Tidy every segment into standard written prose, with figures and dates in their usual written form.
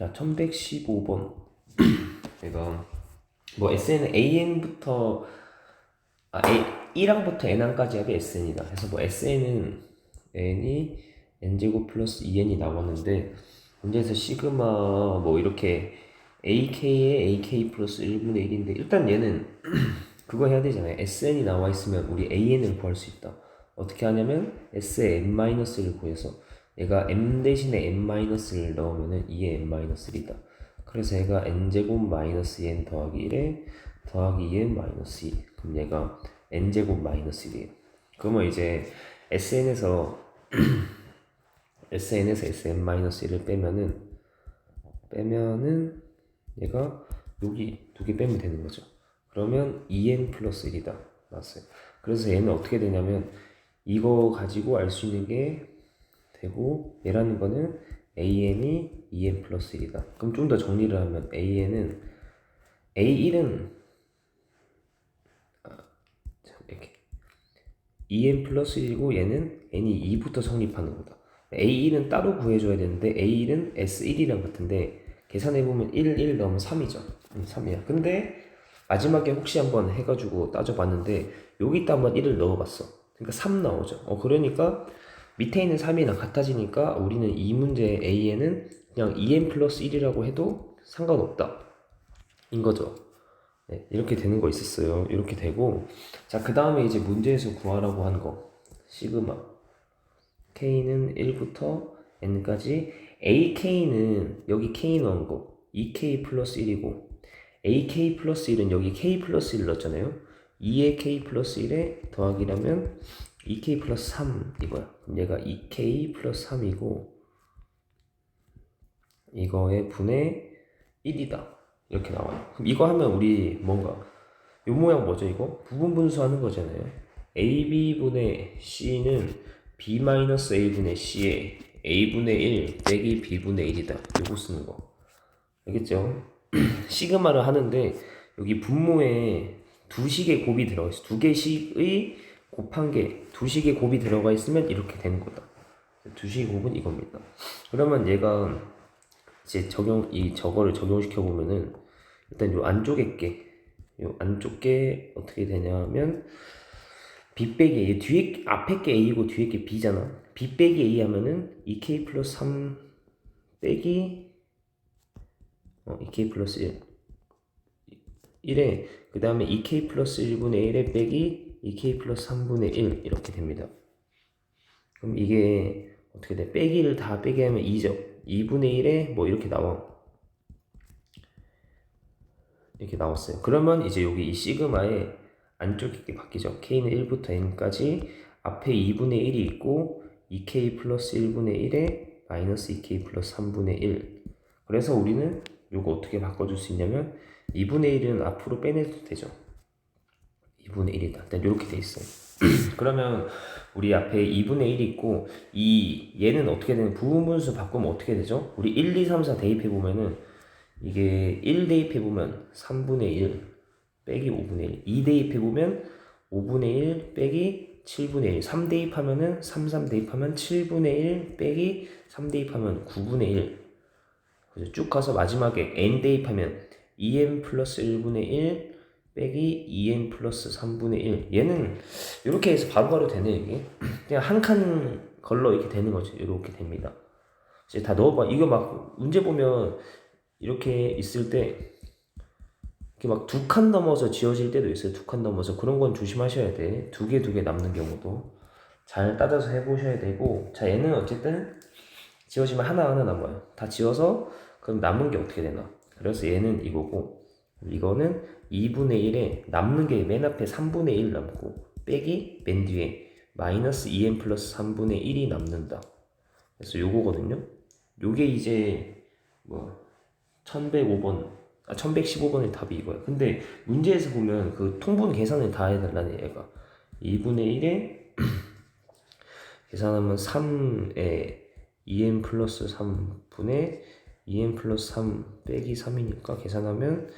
자, 1115번. 내가 뭐 SN은 AN부터 E랑부터 N항까지 합이 SN이다. 그래서 뭐 SN은 N이 N제곱 플러스 2N이 나왔는데 문제에서 시그마 뭐 이렇게 AK에 AK 플러스 1분의 1인데 일단 얘는 그거 해야 되잖아요. SN이 나와 있으면 우리 AN을 구할 수 있다. 어떻게 하냐면 S의 n-를 구해서 얘가 m 대신에 n-를 넣으면은 2의 n-1이다. 그래서 얘가 n제곱 마이너스 n 더하기 1에 더하기 2n 마이너스 2. 그럼 얘가 n제곱 마이너스 1이에요. 그러면 이제 SN에서 sn-1을 빼면은 얘가 여기 두 개 빼면 되는 거죠. 그러면 2n 플러스 1이다. 맞았어요. 그래서 얘는 어떻게 되냐면 이거 가지고 알 수 있는 게 되고 얘라는 거는 an이 2n 플러스 1이다. 그럼 좀 더 정리를 하면 A1은 이렇게 2n 플러스 1이고 얘는 n이 2부터 성립하는 거다. A1은 따로 구해줘야 되는데 A1은 S1이랑 같은데 계산해보면 1 넣으면 3이죠. 3이야. 근데 마지막에 혹시 한번 해가지고 따져봤는데 여기다 한번 1을 넣어봤어. 그러니까 3 나오죠. 그러니까 밑에 있는 3이랑 같아지니까 우리는 이 문제 A에는 그냥 2n 플러스 1이라고 해도 상관없다. 인 거죠. 네, 이렇게 되는 거 있었어요. 이렇게 되고, 자, 그 다음에 이제 문제에서 구하라고 한 거. 시그마. K는 1부터 N까지. AK는 여기 K 넣은 거. 2K 플러스 1이고, AK 플러스 1은 여기 K 플러스 1 넣었잖아요. 2의 K 플러스 1에 더하기라면 2K 플러스 3 이거야. 그럼 얘가 2K 플러스 3이고 이거의 분의 1이다. 이렇게 나와요. 그럼 이거 하면 우리 뭔가 요 모양 뭐죠 이거? 부분 분수하는 거잖아요. AB분의 C는 B-A분의 C에 A분의 1 빼기 B분의 1이다. 요거 쓰는 거. 알겠죠? 시그마를 하는데 여기 분모에 두 식의 곱이 들어가 있어. 두 개씩의 곱한 게 두 식의 곱이 들어가 있으면 이렇게 되는 거다. 두 식의 곱은 이겁니다. 그러면 얘가 이제 저거를 적용시켜 보면은 일단 요 안쪽 게 어떻게 되냐면 b 빼기 A 뒤에 앞에 게 A고 뒤에 게 B잖아. b 빼기 A 하면은 2K 플러스 3 빼기 2K 플러스 1에 그 다음에 2K 플러스 1분의 1에 빼기 2K 플러스 3분의 1 이렇게 됩니다. 그럼 이게 어떻게 돼? 빼기를 다 빼게 하면 2죠. 2분의 1에 뭐 이렇게 나와. 이렇게 나왔어요. 그러면 이제 여기 이 시그마의 안쪽이 바뀌죠. K는 1부터 N까지 앞에 2분의 1이 있고 2K 플러스 1분의 1에 마이너스 2K 플러스 3분의 1. 그래서 우리는 이거 어떻게 바꿔줄 수 있냐면 2분의 1은 앞으로 빼내도 되죠. 2분의 1이다. 일단 이렇게 돼 있어요. 그러면 우리 앞에 2분의 1이 있고 얘는 어떻게 되는 부분분수 바꾸면 어떻게 되죠? 우리 1, 2, 3, 4 대입해 보면은 이게 1 대입해 보면 3분의 1 빼기 5분의 1, 2 대입해 보면 5분의 1 빼기 7분의 1, 3 대입하면은 3 대입하면 7분의 1 빼기 3 대입하면 9분의 1. 그래서 쭉 가서 마지막에 n 대입하면 2n 플러스 1분의 1 빼기 2n 플러스 3분의 1. 얘는 이렇게 해서 바로바로 되네 이게. 그냥 한 칸 걸러 이렇게 되는 거죠. 이렇게 됩니다. 이제 다 넣어봐. 이거 막 문제 보면 이렇게 있을 때 이렇게 막 두 칸 넘어서 지워질 때도 있어요. 두 칸 넘어서 그런 건 조심하셔야 돼. 두 개 남는 경우도 잘 따져서 해보셔야 되고. 자, 얘는 어쨌든 지워지면 하나하나 남아요. 다 지워서 그럼 남은 게 어떻게 되나? 그래서 얘는 이거고 이거는 2분의 1에 남는 게 맨 앞에 3분의 1 남고 빼기 맨 뒤에 마이너스 2n 플러스 3분의 1이 남는다. 그래서 요거거든요. 요게 이제 뭐 1115번의 답이 이거야. 근데 문제에서 보면 그 통분 계산을 다 해달라는 얘가 2분의 1에 계산하면 3에 2n 플러스 3분의 2n 플러스 3 빼기 3이니까 계산하면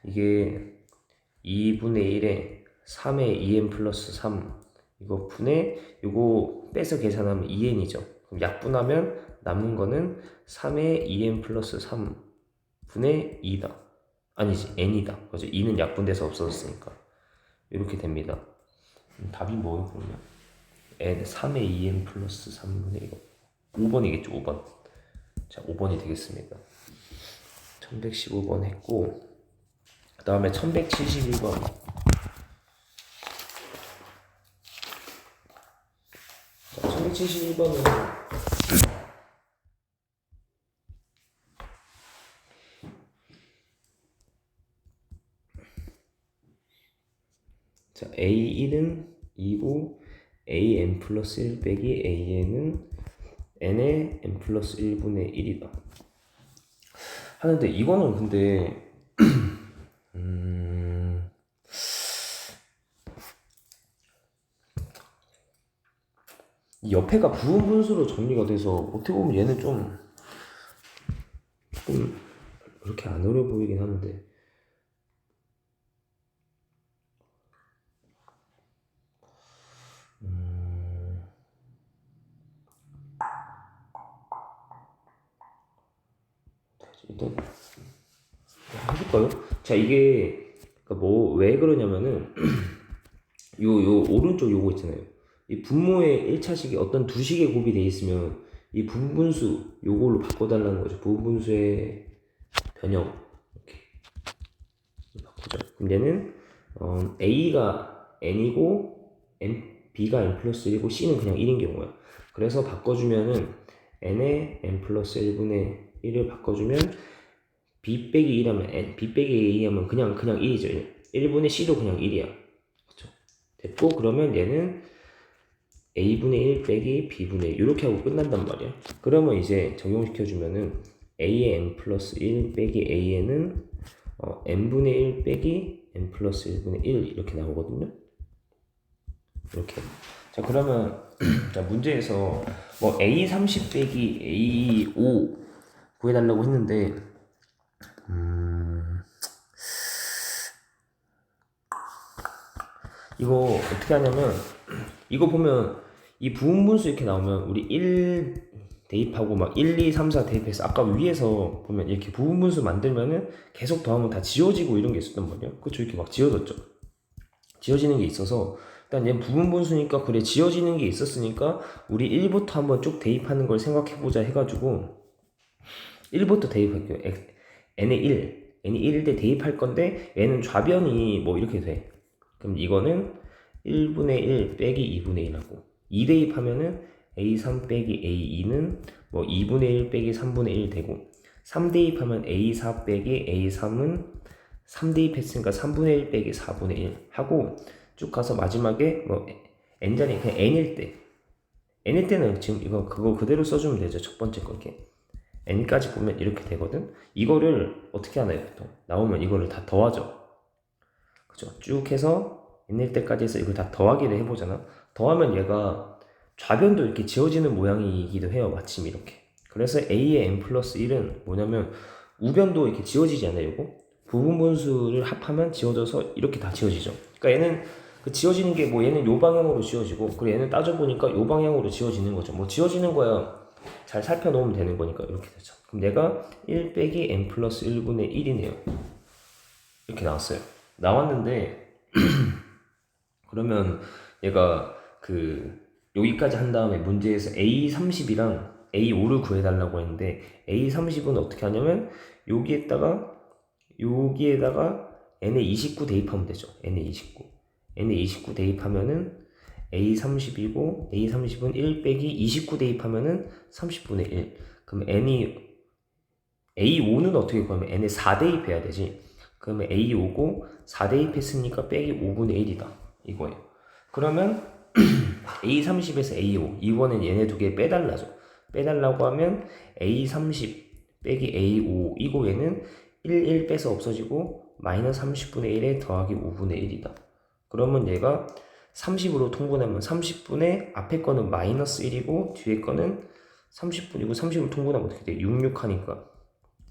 이게 2분의 1에 3에 2n 플러스 3 이거 분의 이거 빼서 계산하면 2n이죠. 그럼 약분하면 남는 거는 3의 2n 플러스 3분의 2다. 아니지, n이다. 그죠? 2는 약분돼서 없어졌으니까. 이렇게 됩니다. 답이 뭐예요, 그러면? n 3의 2n 플러스 3분의 1. 5번이겠죠, 5번. 자, 5번이 되겠습니다. 1115번 했고, 그 다음에 1171번. 자, 1171번은 자, A1은 2고 AN 플러스 1 빼기 AN은 N의 N 플러스 1분의 1이다. 하는데 이거는 근데 이 옆에가 부분 분수로 정리가 돼서 어떻게 보면 얘는 조금 그렇게 안 어려 보이긴 하는데 일단 해볼까요? 자, 이게 뭐 왜 그러냐면은 요 오른쪽 요거 있잖아요. 이 분모의 1차식이 어떤 두 식의 곱이 돼 있으면 이 분분수 요걸로 바꿔달라는 거죠. 부분수의 변형 이렇게 바꾸죠. 그럼 얘는 A가 N이고 B가 N 플러스 1이고 C는 그냥 1인 경우야. 그래서 바꿔주면은 N의 N 플러스 1분의 1을 바꿔주면 B 빼기 1 하면 N, B 빼기 A 하면 그냥 1이죠. 1분의 C도 그냥 1이야. 그쵸? 됐고, 그러면 얘는 A분의 1 빼기 B분의 1 이렇게 하고 끝난단 말이야. 그러면 이제 적용시켜주면은 A의 N 플러스 1 빼기 AN은 N분의 1 빼기 N 플러스 1분의 1 이렇게 나오거든요. 이렇게. 자, 그러면 자, 문제에서 뭐 A30 빼기 A5 구해달라고 했는데 이거 어떻게 하냐면 이거 보면 이 부분분수 이렇게 나오면 우리 1 대입하고 막 1, 2, 3, 4 대입해서 아까 위에서 보면 이렇게 부분분수 만들면은 계속 더하면 다 지워지고 이런 게 있었단 말이야. 그쵸? 이렇게 막 지워졌죠. 지워지는 게 있어서 일단 얘 부분분수니까 그래 지워지는 게 있었으니까 우리 1부터 한번 쭉 대입하는 걸 생각해보자 해가지고 1부터 대입할게요. n의 1, n이 1일 때 대입할 건데 얘는 좌변이 뭐 이렇게 돼. 그럼 이거는 1분의 1 빼기 2분의 1하고 2 대입하면은 a3 빼기 a2는 뭐 2분의 1 빼기 3분의 1 되고 3 대입하면 a4 빼기 a3은 3 대입했으니까 3분의 1 빼기 4분의 1 하고 쭉 가서 마지막에 뭐 n자리 그냥 n일 때는 지금 이거 그거 그대로 써주면 되죠. 첫 번째 거게 n까지 보면 이렇게 되거든. 이거를 어떻게 하나요? 보통 나오면 이거를 다 더하죠. 그죠? 쭉 해서 n일 때까지 해서 이걸 다 더하기를 해보잖아. 더하면 얘가 좌변도 이렇게 지워지는 모양이기도 해요. 마침 이렇게. 그래서 a의 n 플러스 1은 뭐냐면 우변도 이렇게 지워지지 않아요. 이거 부분분수를 합하면 지워져서 이렇게 다 지워지죠. 그러니까 얘는 그 지워지는 게 뭐 얘는 요 방향으로 지워지고 그리고 얘는 따져보니까 요 방향으로 지워지는 거죠. 뭐 지워지는 거야 잘 살펴놓으면 되는 거니까 이렇게 되죠. 그럼 내가 1 빼기 n 플러스 1분의 1이네요. 이렇게 나왔어요. 나왔는데 그러면 얘가 그 여기까지 한 다음에 문제에서 A30이랑 A5를 구해달라고 했는데 A30은 어떻게 하냐면 여기에다가 n에 29 대입하면 되죠. n에 29 대입하면은 A30이고 A30은 1 빼기 29 대입하면은 30분의 1. 그럼 A5는 어떻게 구하면 n에 4 대입해야 되지. 그러면 A5고 4 대입했으니까 빼기 5분의 1이다. 이거예요. 그러면 A30에서 A5 이번엔 얘네 두 개 빼달라죠. 빼달라고 하면 A30 빼기 A5 이거 얘는 1 빼서 없어지고 마이너스 30분의 1에 더하기 5분의 1이다. 그러면 얘가 30으로 통분하면 30분의 앞에 거는 마이너스 1이고 뒤에 거는 30분이고 30으로 통분하면 어떻게 돼? 66 하니까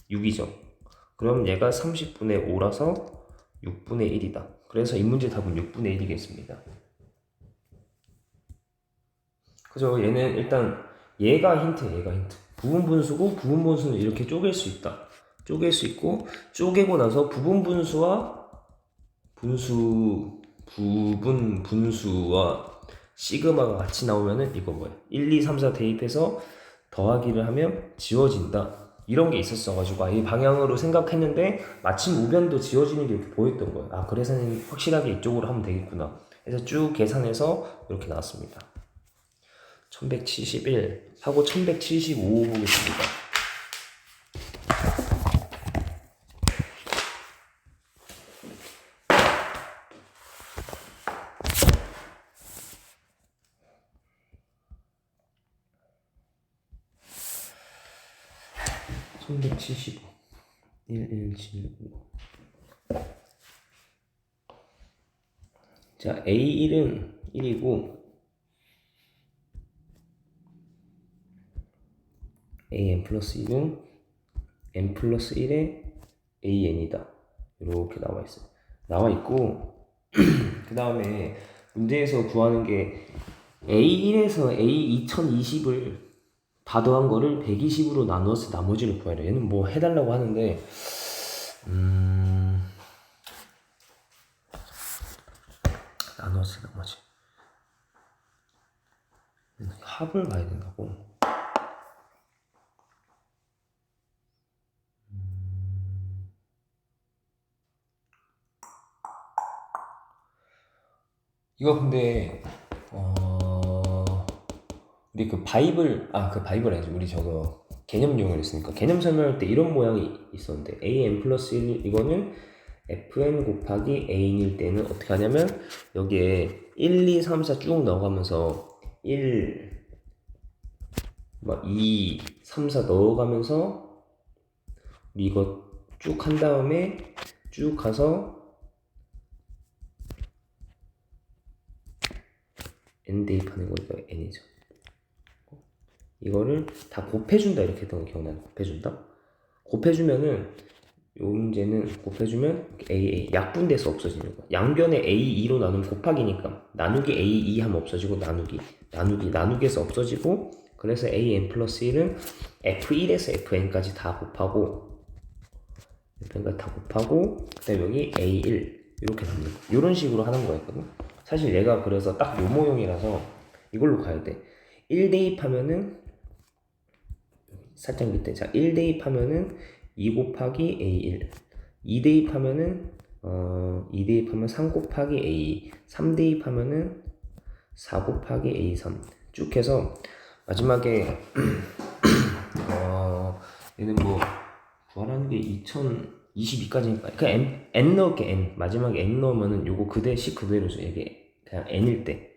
6이죠. 그럼 얘가 30분의 5라서 6분의 1이다. 그래서 이 문제 답은 6분의 1이겠습니다. 그죠? 얘는 일단 얘가 힌트예요. 얘가 힌트. 부분 분수고 부분 분수는 이렇게 쪼갤 수 있다. 쪼갤 수 있고 쪼개고 나서 부분 분수와 부분 분수와 시그마가 같이 나오면은 이거 뭐야? 1, 2, 3, 4 대입해서 더하기를 하면 지워진다. 이런 게 있었어가지고 이 방향으로 생각했는데 마침 우변도 지워지는 게 이렇게 보였던 거예요. 아, 그래서 확실하게 이쪽으로 하면 되겠구나. 그래서 쭉 계산해서 이렇게 나왔습니다. 1171 하고 1175 보겠습니다. (1175) 1175. 자, A1은 1이고 AN 플러스 1은 N 플러스 1의 AN이다. 이렇게 나와 있어요. 나와 있고 그 다음에 문제에서 구하는 게 A1에서 A2020을 다 더한 거를 120으로 나누어서 나머지를 구하래. 얘는 뭐 해달라고 하는데 나누어서 나머지 합을 봐야 된다고. 이거 근데 우리 그 바이블 아니죠. 우리 저거 개념 용어를 했으니까 개념 설명할 때 이런 모양이 있었는데 an 플러스 1 이거는 fn 곱하기 a일 때는 어떻게 하냐면 여기에 1, 2, 3, 4 쭉 넣어가면서 1, 2, 3, 4 넣어가면서 우리 이거 쭉 한 다음에 쭉 가서 n 대입하는 거니까 n이죠. 이거를 다 곱해준다 이렇게 했던 거 기억나요? 곱해준다? 곱해주면은 요 문제는 곱해주면 AA 약분돼서 없어지는 거야. 양변에 A2로 나누면 곱하기니까 나누기 A2 하면 없어지고 나누기에서 없어지고 그래서 AN 플러스 1은 F1에서 FN까지 다 곱하고 FN까지 다 곱하고 그다음에 여기 A1 이렇게 남는 거. 이런 식으로 하는 거였거든. 사실 얘가 그래서 딱 요 모형이라서 이걸로 가야 돼. 1 대입하면은 살짝 밑에 자 1 대입하면은 2 곱하기 A1 2 대입하면은 2 대입하면 3 곱하기 A2 3 대입하면은 4 곱하기 A3 쭉 해서 마지막에 얘는 뭐 구하라는 게 2022까지니까 그냥 n 넣을게 n 마지막에 n 넣으면은 요거 식 그대로죠. 이게 그냥 n일 때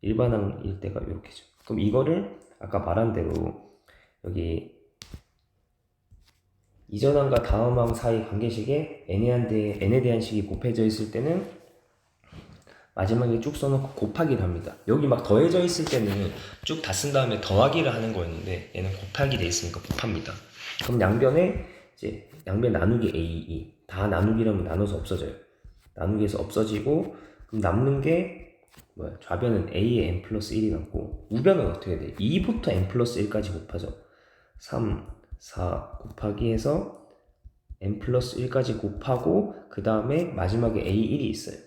일반항일 때가 이렇게죠. 그럼 이거를 아까 말한 대로 여기 이전항과 다음항 사이 관계식에 n에 대한 식이 곱해져 있을 때는 마지막에 쭉 써놓고 곱하기를 합니다. 여기 막 더해져 있을 때는 쭉 다 쓴 다음에 더하기를 하는 거였는데 얘는 곱하기 돼 있으니까 곱합니다. 그럼 양변에 이제 양변 나누기 a2 다 나누기라면 나눠서 없어져요. 나누기에서 없어지고 그럼 남는 게 뭐야? 좌변은 a에 n 플러스 1이 남고 우변은 어떻게 돼? 2부터 n 플러스 1까지 곱하죠. 3, 4 곱하기 해서 n 플러스 1까지 곱하고 그 다음에 마지막에 a1이 있어요.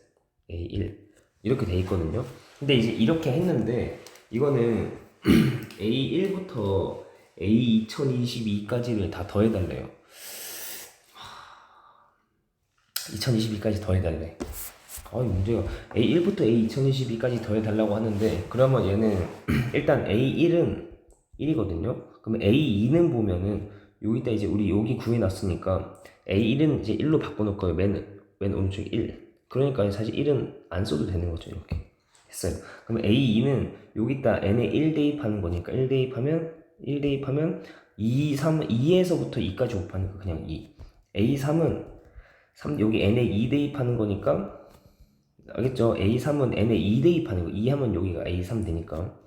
a1 이렇게 돼 있거든요. 근데 이제 이렇게 했는데 이거는 a1부터 a2022까지를 다 더해달래요. 2022까지 더해달래. 이 문제가 a1부터 a2022까지 더해달라고 하는데 그러면 얘는 일단 a1은 1이거든요. 그럼 A2는 보면은 여기다 이제 우리 여기 구해놨으니까 A1은 이제 1로 바꿔놓을 거예요. 맨 오른쪽에 1. 그러니까 사실 1은 안 써도 되는 거죠. 이렇게 했어요. 그럼 A2는 여기다 n에 1 대입하는 거니까 1 대입하면 2, 3, 2에서부터 2까지 곱하는 거 그냥 2. A3은 3, 여기 n에 2 대입하는 거니까 알겠죠? A3은 n에 2 대입하는 거. 2 하면 여기가 A3 되니까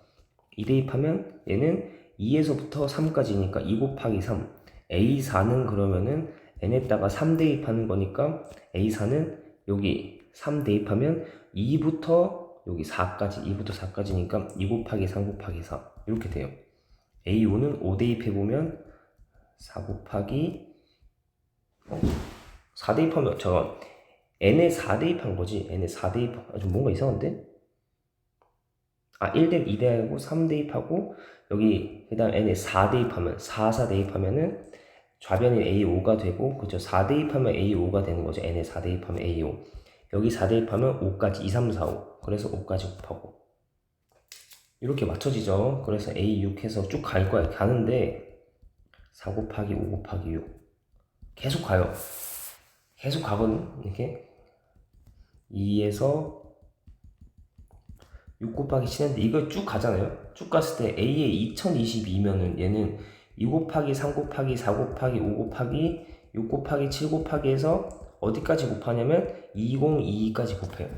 2 대입하면 얘는 2에서부터 3까지니까 2 곱하기 3 A4는 그러면은 n에다가 3 대입하는 거니까 A4는 여기 3 대입하면 2부터 여기 4까지 2부터 4까지니까 2 곱하기 3 곱하기 4 이렇게 돼요. A5는 5 대입해보면 4 곱하기 4 대입하면 잠깐 n에 4 대입한 거지. n에 4 대입 좀 뭔가 이상한데? 1 대입 2 대입하고 3 대입하고 여기 그 다음 n에 4 대입하면 4 대입하면은 좌변인 A5가 되고 그죠? 4 대입하면 A5가 되는 거죠. n에 4 대입하면 A5 여기 4 대입하면 5까지 2, 3, 4, 5 그래서 5까지 곱하고 이렇게 맞춰지죠. 그래서 A6 해서 쭉 갈 거야. 가는데 4 곱하기 5 곱하기 6 계속 가요. 계속 가거든. 이렇게 2에서 6 곱하기 7인데 이거 쭉 가잖아요. 쭉 갔을 때 A의 2022면은 얘는 2 곱하기 3 곱하기 4 곱하기 5 곱하기 6 곱하기 7 곱하기 해서 어디까지 곱하냐면 2022까지 곱해요.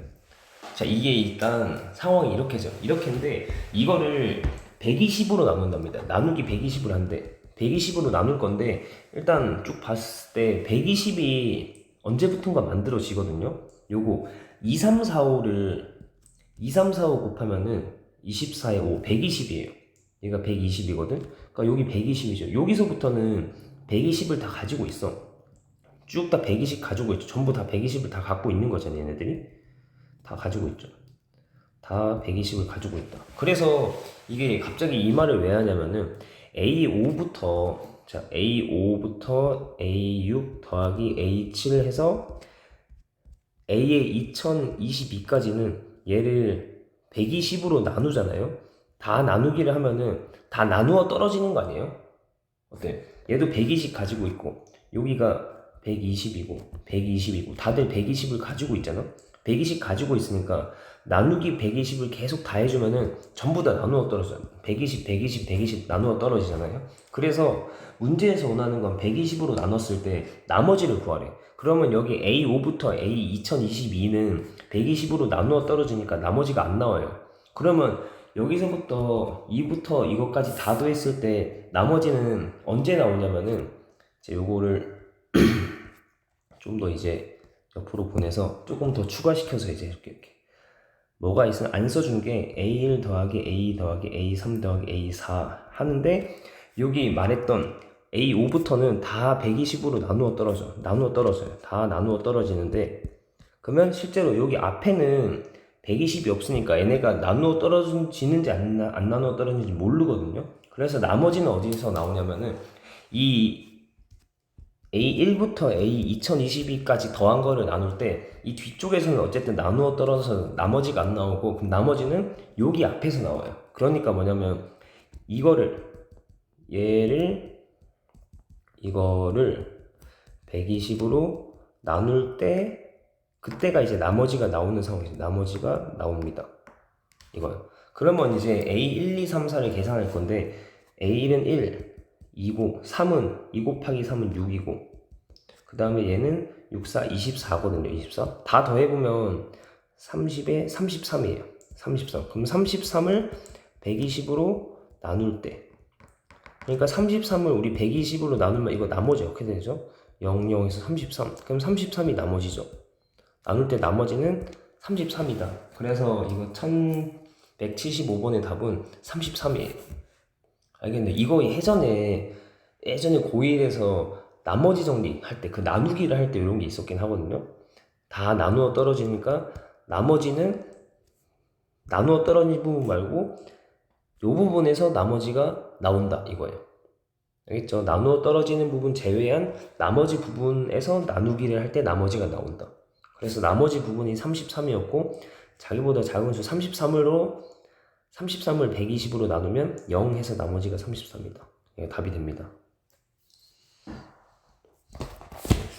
자, 이게 일단 상황이 이렇게죠. 이렇게인데 이거를 120으로 나눈답니다. 나누기 120을 한대. 120으로 나눌 건데 일단 쭉 봤을 때 120이 언제부턴가 만들어지거든요. 요거 2, 3, 4, 5를 2, 3, 4, 5 곱하면은 24에 5, 120이에요. 얘가 120이거든. 그러니까 여기 120이죠. 여기서부터는 120을 다 가지고 있어. 쭉 다 120 가지고 있죠. 전부 다 120을 다 갖고 있는 거잖아요, 얘네들이. 다 가지고 있죠. 다 120을 가지고 있다. 그래서 이게 갑자기 이 말을 왜 하냐면은 A5부터 자 A5부터 A6 더하기 A7 해서 A의 2022까지는 얘를 120으로 나누잖아요. 다 나누기를 하면은 다 나누어 떨어지는 거 아니에요? 어때? 얘도 120 가지고 있고 여기가 120이고 120이고 다들 120을 가지고 있잖아. 120 가지고 있으니까 나누기 120을 계속 다 해주면은 전부 다 나누어 떨어져요. 120, 120, 120 나누어 떨어지잖아요. 그래서 문제에서 원하는 건 120으로 나눴을 때 나머지를 구하래. 그러면 여기 A5부터 A2022는 120으로 나누어 떨어지니까 나머지가 안 나와요. 그러면 여기서부터 2부터 이것까지 다 더했을 때 나머지는 언제 나오냐면은 이제 요거를 좀 더 이제 옆으로 보내서 조금 더 추가시켜서 이제 이렇게 뭐가 있으면 안 써준 게 A1 더하기 A2 더하기 A3 더하기 A4 하는데 여기 말했던 A5부터는 다 120으로 나누어 떨어져요. 다 나누어 떨어지는데 그러면 실제로 여기 앞에는 120이 없으니까 얘네가 나누어 떨어지는지 안 나누어 떨어지는지 모르거든요. 그래서 나머지는 어디서 나오냐면은 이 A1부터 A2022까지 더한 거를 나눌 때 이 뒤쪽에서는 어쨌든 나누어 떨어져서 나머지가 안 나오고 그럼 나머지는 여기 앞에서 나와요. 그러니까 뭐냐면 이거를 120으로 나눌 때 그때가 이제 나머지가 나오는 상황이죠. 나머지가 나옵니다. 이거요. 그러면 이제 A1, 2, 3, 4를 계산할 건데 A1은 1, 2고 3은 2 곱하기 3은 6이고 그 다음에 얘는 6, 4, 24거든요. 24. 다 더해보면 30에 33이에요. 33. 그럼 33을 120으로 나눌 때 그러니까 33을 우리 120으로 나누면 이거 나머지 어떻게 되죠? 0, 0에서 33. 그럼 33이 나머지죠. 나눌 때 나머지는 33이다. 그래서 이거 1175번의 답은 33이에요. 알겠네. 이거 예전에 고1에서 나머지 정리할 때, 그 나누기를 할 때 이런 게 있었긴 하거든요. 다 나누어 떨어지니까 나머지는 나누어 떨어진 부분 말고 이 부분에서 나머지가 나온다 이거예요. 알겠죠? 나누어 떨어지는 부분 제외한 나머지 부분에서 나누기를 할 때 나머지가 나온다. 그래서 나머지 부분이 33이었고 자기보다 작은 수 33을 120으로 나누면 0 해서 나머지가 33이다. 이게 답이 됩니다.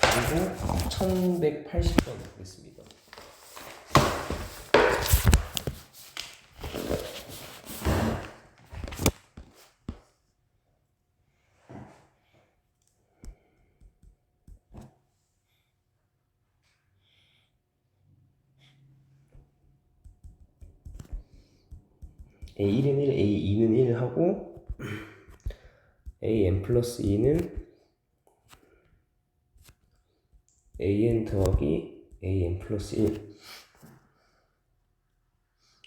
그리고 1180번 보겠습니다. A1은 1, A2는 1 하고 AN 플러스 2는 AN 더하기 AN 플러스 1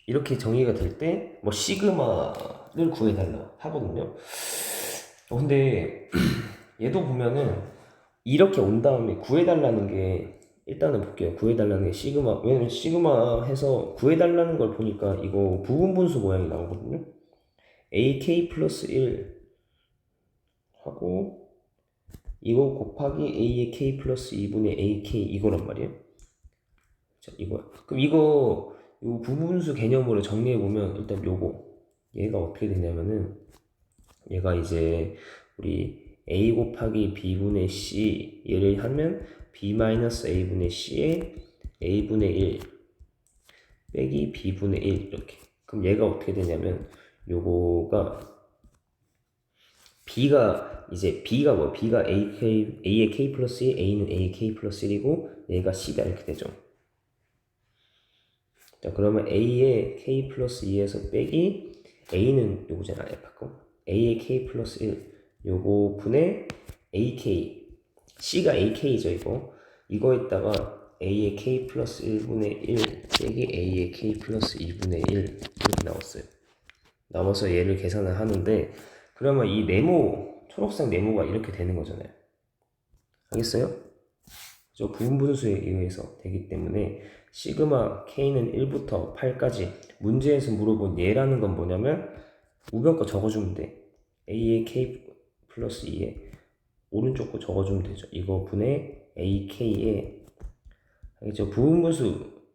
이렇게 정의가 될 때 뭐 시그마를 구해달라 하거든요. 근데 얘도 보면은 이렇게 온 다음에 구해달라는 게 일단은 볼게요. 구해달라는 게 시그마, 왜냐면 시그마 해서 구해달라는 걸 보니까 이거 부분분수 모양이 나오거든요. AK 플러스 1 하고 이거 곱하기 A의 K 플러스 2분의 AK 이거란 말이에요. 자, 이거야. 그럼 이거 부분수 개념으로 정리해보면 일단 얘가 어떻게 되냐면은 얘가 이제 우리 A 곱하기 B분의 C 얘를 하면 B 마이너스 A분의 C에 A분의 1 빼기 B분의 1 이렇게. 그럼 얘가 어떻게 되냐면 요거가 B가 A의 K 플러스 1, A는 A의 K 플러스 1이고 얘가 C다 이렇게 되죠. 자, 그러면 A의 K 플러스 2에서 빼기 A는 요거잖아. 바꿔. A의 K 플러스 1 요거 분의 AK C가 AK죠 이거에다가 A의 K 플러스 1분의 1 빼기 A의 K 플러스 2분의 1 이렇게 나왔어요. 나와서 얘를 계산을 하는데 그러면 이 초록색 네모가 이렇게 되는 거잖아요. 알겠어요? 저 부분분수에 의해서 되기 때문에 시그마 K는 1부터 8까지 문제에서 물어본 얘라는 건 뭐냐면 우변 거 적어주면 돼. A의 K 플러스 2에 오른쪽 거 적어주면 되죠. 이거 분의 AK에 알겠죠?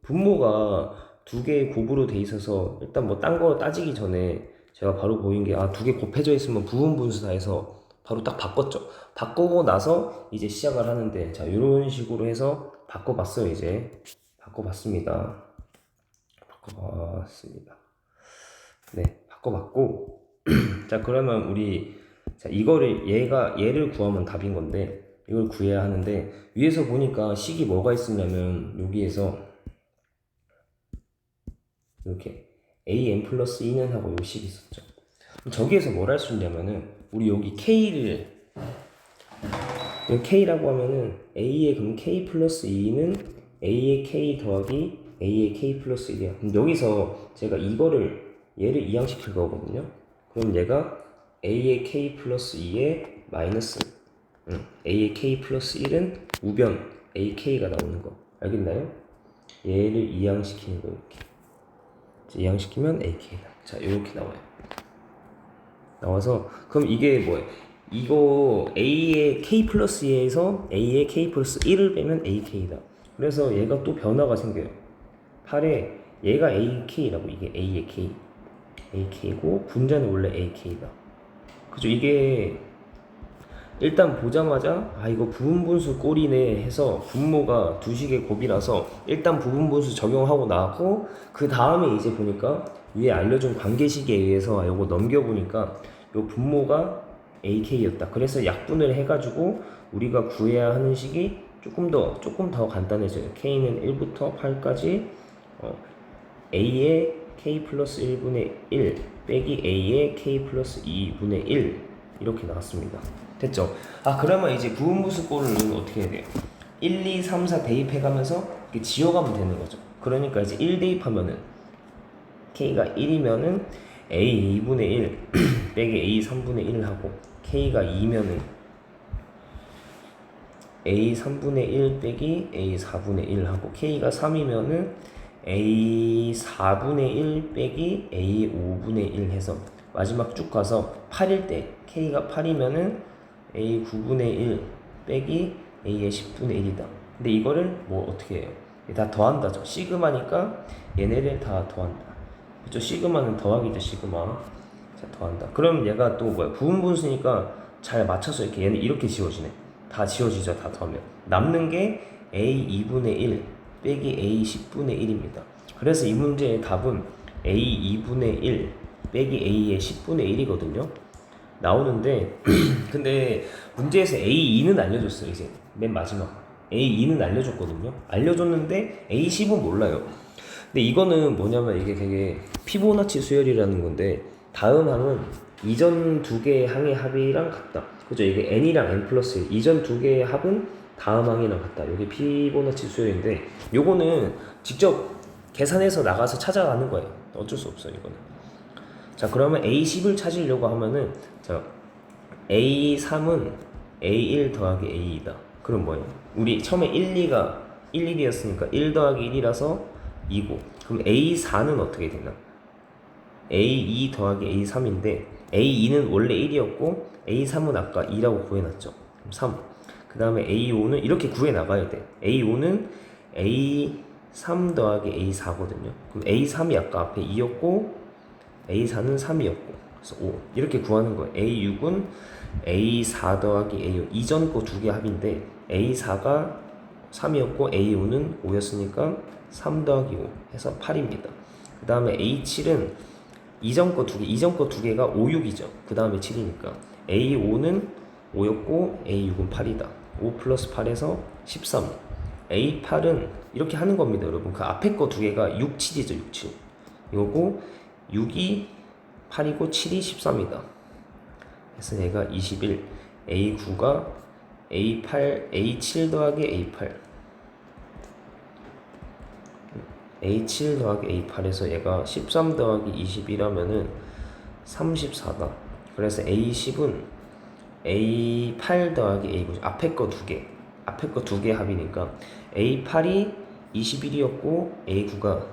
분모가 두 개의 곱으로 돼 있어서 일단 뭐 딴 거 따지기 전에 제가 바로 보인 게 두 개 곱해져 있으면 부분분수다 해서 바로 딱 바꿨죠. 바꾸고 나서 이제 시작을 하는데 자 이런 식으로 해서 바꿔봤어요. 이제 바꿔봤습니다. 네, 바꿔봤고 자 그러면 우리 자 이거를 얘를 구하면 답인 건데 이걸 구해야 하는데 위에서 보니까 식이 뭐가 있었냐면 여기에서 이렇게 an 플러스 2는 하고 요 식이 있었죠. 저기에서 뭘 할 수 있냐면은 우리 여기 K라고 하면은 A의 그럼 K 플러스 2는 A의 K 더하기 A의 K 플러스 1이야. 그럼 여기서 제가 얘를 이항시킬 거거든요. 그럼 얘가 A의 K 플러스 2에 마이너스 A의 K 플러스 1은 우변 AK가 나오는 거 알겠나요? 얘를 이항시키는 거 이렇게 이항시키면 AK다. 자 이렇게 나와요. 나와서 그럼 이게 뭐예요? 이거 A의 K 플러스 2에서 A의 K 플러스 1을 빼면 AK다. 그래서 얘가 또 변화가 생겨요. 8에 얘가 AK라고 이게 A의 K AK고 분자는 원래 AK다. 그죠? 이게 일단 보자마자 이거 부분분수 꼴이네 해서 분모가 두 식의 곱이라서 일단 부분분수 적용하고 나왔고 그 다음에 이제 보니까 위에 알려준 관계식에 의해서 이거 넘겨보니까 요 분모가 AK였다. 그래서 약분을 해가지고 우리가 구해야 하는 식이 조금 더 간단해져요. K는 1부터 8까지 A의 K 플러스 1분의 1 빼기 A의 K 플러스 2분의 1 이렇게 나왔습니다. 됐죠? 그러면 이제 부분분수 꼴을 어떻게 해야 돼요? 1, 2, 3, 4 대입해가면서 지워가면 되는 거죠. 그러니까 이제 1 대입하면은 K가 1이면은 A 2분의 1 빼기 A 3분의 1을 하고 K가 2면은 A 3분의 1 빼기 A 4분의 1 하고 K가 3이면은 A 4분의 1 빼기 A 5분의 1 해서 마지막 쭉 가서 8일 때 K가 8이면은 A 9분의 1 빼기 A의 10분의 1이다. 근데 이거를 뭐 어떻게 해요? 다 더한다죠. 시그마니까 얘네를 다 더한다. 그렇죠? 시그마는 더하기죠. 시그마. 자, 더한다. 그럼 얘가 또 뭐야? 부분분수니까 잘 맞춰서 얘는 이렇게 지워지네. 다 지워지죠. 다 더하면. 남는 게 A 2분의 1 빼기 A 10분의 1입니다. 그래서 이 문제의 답은 A 2분의 1 빼기 A의 10분의 1이거든요. 나오는데 근데 문제에서 A2는 알려줬어요. 이제 맨 마지막 A2는 알려줬거든요. 알려줬는데 A10은 몰라요. 근데 이거는 뭐냐면 이게 되게 피보나치 수열이라는 건데 다음 항은 이전 두 개의 항의 합이랑 같다. 그죠? 이게 n이랑 n 플러스 1 이전 두 개의 합은 다음 항이랑 같다. 이게 피보나치 수열인데 요거는 직접 계산해서 나가서 찾아가는 거예요. 어쩔 수 없어요. 이거는 자, 그러면 A10을 찾으려고 하면은, 자, A3은 A1 더하기 A2다. 그럼 뭐예요? 우리 처음에 1, 2가 1, 1이었으니까 1 더하기 1이라서 2고, 그럼 A4는 어떻게 되나? A2 더하기 A3인데, A2는 원래 1이었고, A3은 아까 2라고 구해놨죠. 그럼 3. 그 다음에 A5는 이렇게 구해나가야 돼. A5는 A3 더하기 A4거든요. 그럼 A3이 아까 앞에 2였고, A4는 3이었고, 그래서 5. 이렇게 구하는 거예요. A6은 A4 더하기 A5. 이전 거 두 개 합인데, A4가 3이었고, A5는 5였으니까 3 더하기 5 해서 8입니다. 그 다음에 A7은 이전 거 두 개가 5, 6이죠. 그 다음에 7이니까. A5는 5였고, A6은 8이다. 5 플러스 8에서 13. A8은 이렇게 하는 겁니다, 여러분. 그 앞에 거 두 개가 6, 7이죠, 6, 7. 이거고, 6이 8이고 7이 13이다. 그래서 얘가 21. A9가 A8, A7 더하기 A8. A7 더하기 A8에서 얘가 13 더하기 21하면은 34다. 그래서 A10은 A8 더하기 A9. 앞에 거 두 개. 앞에 거 두 개 합이니까 A8이 21이었고 A9가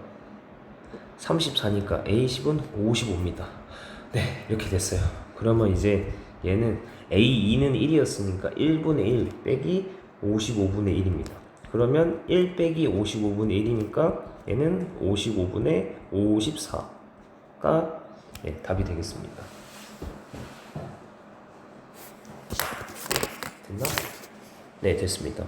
34니까 A10은 55입니다. 네, 이렇게 됐어요. 그러면 이제 얘는 A2는 1이었으니까 1분의 1 빼기 55분의 1입니다. 그러면 1 빼기 55분의 1이니까 얘는 55분의 54가 네, 답이 되겠습니다. 됐나? 네, 됐습니다.